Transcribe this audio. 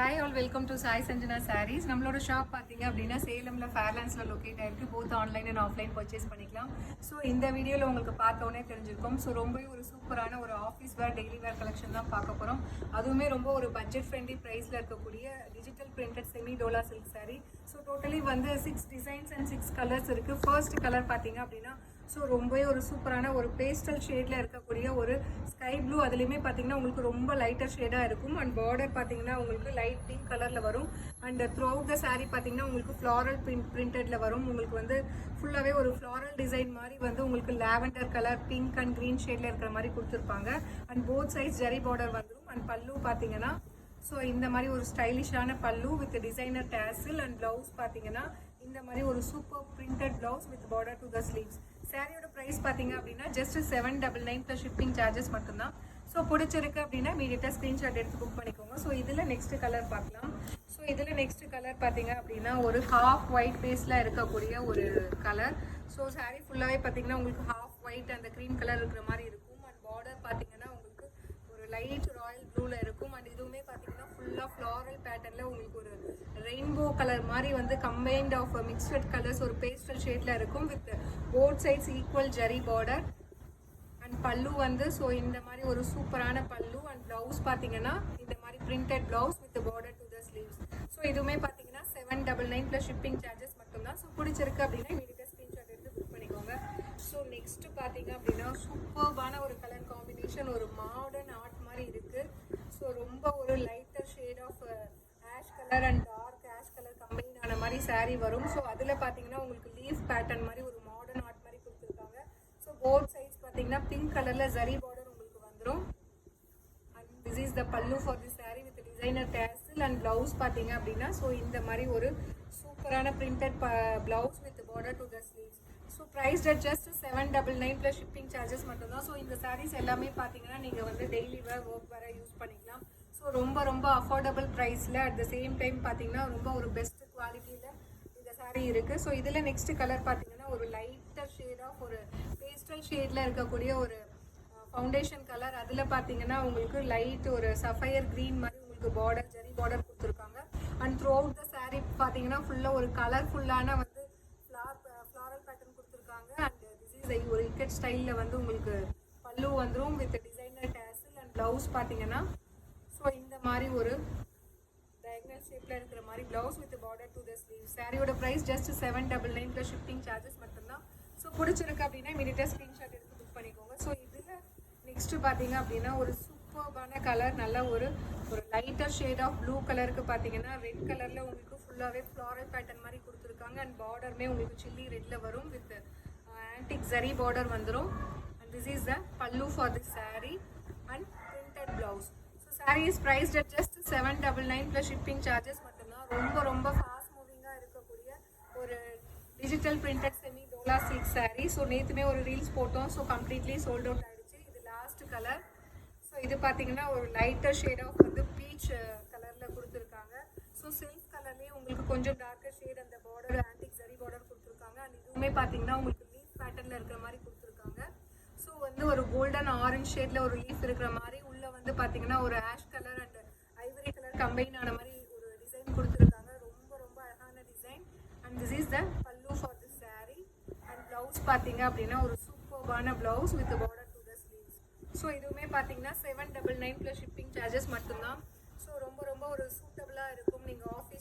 Hi all welcome to Sai Sanjana Sarees. நம்மளோட shop பார்த்தீங்க அப்படின்னா சேலமில் ஃபேர்லாண்ட்ஸில் லொக்கேட் ஆயிருக்கு. Both online and offline purchase பண்ணிக்கலாம். ஸோ இந்த வீடியோவில் உங்களுக்கு பார்த்தோன்னே தெரிஞ்சிருக்கும். ஸோ ரொம்பவே ஒரு சூப்பரான ஒரு ஆஃபீஸ் வேர் டெய்லி வேர் கலெக்ஷன் தான் பார்க்க போகிறோம். அதுவுமே ரொம்ப ஒரு பட்ஜெட் ஃப்ரெண்ட்லி ப்ரைஸில் இருக்கக்கூடிய digital printed semi dola silk sari. So totally வந்து 6 டிசைன்ஸ் அண்ட் 6 கலர்ஸ் இருக்குது. ஃபர்ஸ்ட் கலர் பார்த்தீங்க அப்படின்னா ஸோ ரொம்பவே ஒரு சூப்பரான ஒரு பேஸ்டல் ஷேடில் இருக்கக்கூடிய ஒரு ஸ்கை ப்ளூ. அதுலேயுமே பார்த்தீங்கன்னா உங்களுக்கு ரொம்ப லைட்டர் ஷேடாக இருக்கும். அண்ட் பார்டர் பார்த்தீங்கன்னா உங்களுக்கு லைட் பிங்க் கலரில் வரும். And throughout the sari பார்த்தீங்கன்னா உங்களுக்கு ஃப்ளாரல் பிரிண்டடில் வரும். உங்களுக்கு வந்து ஃபுல்லாகவே ஒரு ஃப்ளாரல் டிசைன் மாதிரி வந்து உங்களுக்கு lavender colour, pink and green ஷேடில் இருக்கிற மாதிரி கொடுத்துருப்பாங்க. And both sides zari border வந்துடும். அண்ட் பல்லு பார்த்தீங்கன்னா ஸோ இந்த மாதிரி ஒரு ஸ்டைலிஷான pallu with designer tassel. And blouse பார்த்தீங்கன்னா இந்த மாதிரி ஒரு super printed blouse with border to the sleeves. சாரியோட ப்ரைஸ் பார்த்தீங்க அப்படின்னா ஜஸ்ட் 799 ப்ளஸ் ஷிப்பிங் சார்ஜஸ் மட்டும்தான். ஸோ பிடிச்சிருக்கு அப்படின்னா இமீடியட்டாக ஸ்க்ரீன்ஷாட் எடுத்து புக் பண்ணிக்கோங்க. ஸோ இதில் நெக்ஸ்ட் கலர் பார்க்கலாம். ஸோ இதில் நெக்ஸ்ட் கலர் பார்த்தீங்க அப்படின்னா ஒரு ஹாஃப் ஒயிட் பேஸில் இருக்கக்கூடிய ஒரு கலர். ஸோ சாரீ ஃபுல்லாகவே பார்த்தீங்கன்னா உங்களுக்கு ஹாஃப் ஒயிட் அந்த க்ரீம் கலர் இருக்கிற மாதிரி இருக்கும். அண்ட் பார்டர் பார்த்தீங்கன்னா உங்களுக்கு ஒரு லைட் ராயல் ப்ளூவில் இருக்கும். அண்ட் இதுவுமே பார்த்தீங்கன்னா ஃபுல்லாக ஃப்ளாரல் பேட்டர்னில் உங்களுக்கு ஒரு ரெயின்போ கலர் மாதிரி வந்து கம்பைன்ட் ஆஃப் மிக்ஸ்ட் கலர்ஸ் ஒரு பேஸ்டல் ஷேட்ல இருக்கும். With both sides equal zari border. And pallu வந்து ஸோ இந்த மாதிரி ஒரு சூப்பரான பல்லு. அண்ட் ப்ளவுஸ் பார்த்தீங்கன்னா இந்த மாதிரி printed blouse with border to the sleeves. So இதுவுமே பார்த்தீங்கன்னா 799 ப்ளஸ் ஷிப்பிங் சார்ஜஸ் மட்டும்தான். ஸோ பிடிச்சிருக்கு அப்படின்னா இமீடியட்டாக ஸ்க்ரீன்ஷாட் எடுத்து புக் பண்ணிக்கோங்க. ஸோ நெக்ஸ்ட் பார்த்தீங்க அப்படின்னா சூப்பர்பான ஒரு கலர் காம்பினேஷன், ஒரு மாடர்ன் ஆர்ட் மாதிரி இருக்குது. ஸோ ரொம்ப ஒரு lighter shade of ash colour and dark ash colour combine ஆன மாதிரி சாரீ வரும். ஸோ அதில் பார்த்தீங்கன்னா உங்களுக்கு லீஃப் பேட்டர்ன் மாதிரி ஒரு மாடர்ன் ஆர்ட் மாதிரி கொடுத்துருக்காங்க. ஸோ போத் சைட்ஸ் பார்த்தீங்கன்னா பிங்க் கலரில் ஜரி பார்டர் உங்களுக்கு வந்துடும். And this is the pallu for the sari with designer tassel. And blouse பார்த்தீங்க அப்படின்னா ஸோ இந்த மாதிரி ஒரு சூப்பரான printed blouse with border to the sleeves. So price at just 799 plus shipping charges மட்டும்தான். ஸோ இந்த சாரீஸ் எல்லாமே பார்த்தீங்கன்னா நீங்கள் வந்து டெய்லி வேர் ஒர்க் வேற யூஸ் பண்ணிக்கலாம். ஸோ ரொம்ப அஃபோர்டபுள் ப்ரைஸில் அட் த சேம் டைம் பார்த்தீங்கன்னா ரொம்ப ஒரு பெஸ்ட் குவாலிட்டியில் இந்த சாரீ இருக்குது. ஸோ இதில் நெக்ஸ்ட் கலர் பார்த்தீங்கன்னா ஒரு லைட்டர் ஷேட் ஆஃப் ஒரு பேஸ்டல் ஷேடில் இருக்கக்கூடிய ஒரு ஃபவுண்டேஷன் கலர். அதில் பார்த்தீங்கன்னா உங்களுக்கு லைட் ஒரு சஃபயர் க்ரீன் மாதிரி உங்களுக்கு பார்டர் ஜரி பார்டர் கொடுத்துருக்காங்க. And throughout the sari பார்த்தீங்கன்னா ஃபுல்லாக ஒரு கலர்ஃபுல்லான வந்து ஃப்ளாரல் பேட்டர்ன் கொடுத்துருக்காங்க. அண்ட் திஸ் இஸ் ஒரு இக்கட் ஸ்டைலில் வந்து உங்களுக்கு பல்லு வந்துடும் with designer tassel. And blouse பார்த்தீங்கன்னா ஸோ இந்த மாதிரி ஒரு டயகனல் ஷேப்பில் இருக்கிற மாதிரி blouse with border to the sleeve. சாரியோட price just 799 plus shipping charges மட்டும்தான். ஸோ பிடிச்சிருக்கு அப்படின்னா இமீடியட்டாக ஸ்க்ரீன்ஷாட் எடுத்து புக் பண்ணிக்கோங்க. ஸோ இதில் நெக்ஸ்ட்டு பார்த்தீங்க அப்படின்னா ஒரு சூப்பர்பான கலர், நல்ல ஒரு லைட்டர் ஷேட் ஆஃப் ப்ளூ கலருக்கு பார்த்தீங்கன்னா ரெட் கலரில் உங்களுக்கு ஃபுல்லாகவே ஃப்ளாரல் பேட்டர்ன் மாதிரி கொடுத்துருக்காங்க. அண்ட் பார்டருமே உங்களுக்கு சில்லி ரெட்டில் வரும் வித் ஆன்டிக் ஜரி பார்டர் வந்துடும். And this is the pallu for this sari and printed blouse. Sari is priced at just 799 plus shipping charges மட்டும்தான். ரொம்ப ஃபாஸ்ட் மூவிங்காக இருக்கக்கூடிய ஒரு digital printed semi dola silk sari. So நேற்றுமே ஒரு ரீல்ஸ் போட்டோம். ஸோ கம்ப்ளீட்லி சோல்ட் அவுட் ஆகிடுச்சு. இது லாஸ்ட் கலர். ஸோ இது பார்த்தீங்கன்னா ஒரு லைட்டர் ஷேட் ஆஃப் வந்து பீச் கலரில் கொடுத்துருக்காங்க. ஸோ சில்க் கலர்லேயே உங்களுக்கு கொஞ்சம் டார்க்கர் ஷேட் அந்த பார்டர் ஆன்டிக் ஜரி பார்டர் கொடுத்துருக்காங்க. அண்ட் இதுவுமே பார்த்தீங்கன்னா உங்களுக்கு லீஃப் பேட்டர்னில் இருக்கிற மாதிரி கொடுத்துருக்காங்க. ஸோ வந்து ஒரு கோல்டன் ஆரஞ்ச் ஷேடில் ஒரு லீஃப் இருக்கிற மாதிரி வந்து பார்த்தீங்கன்னா ஒரு ash colour and ivory colour combine ஆன மாதிரி ஒரு டிசைன் கொடுத்துருக்காங்க. ரொம்ப அழகான design. And this is the pallu for this sari. And blouse பார்த்தீங்க அப்படின்னா ஒரு சூப்பர்பான blouse with border to the sleeves. So இதுவுமே பார்த்தீங்கன்னா 799 ப்ளஸ் ஷிப்பிங் சார்ஜஸ் மட்டும்தான். ஸோ ரொம்ப ஒரு சூட்டபுளாக இருக்கும். நீங்கள் ஆஃபீஸ்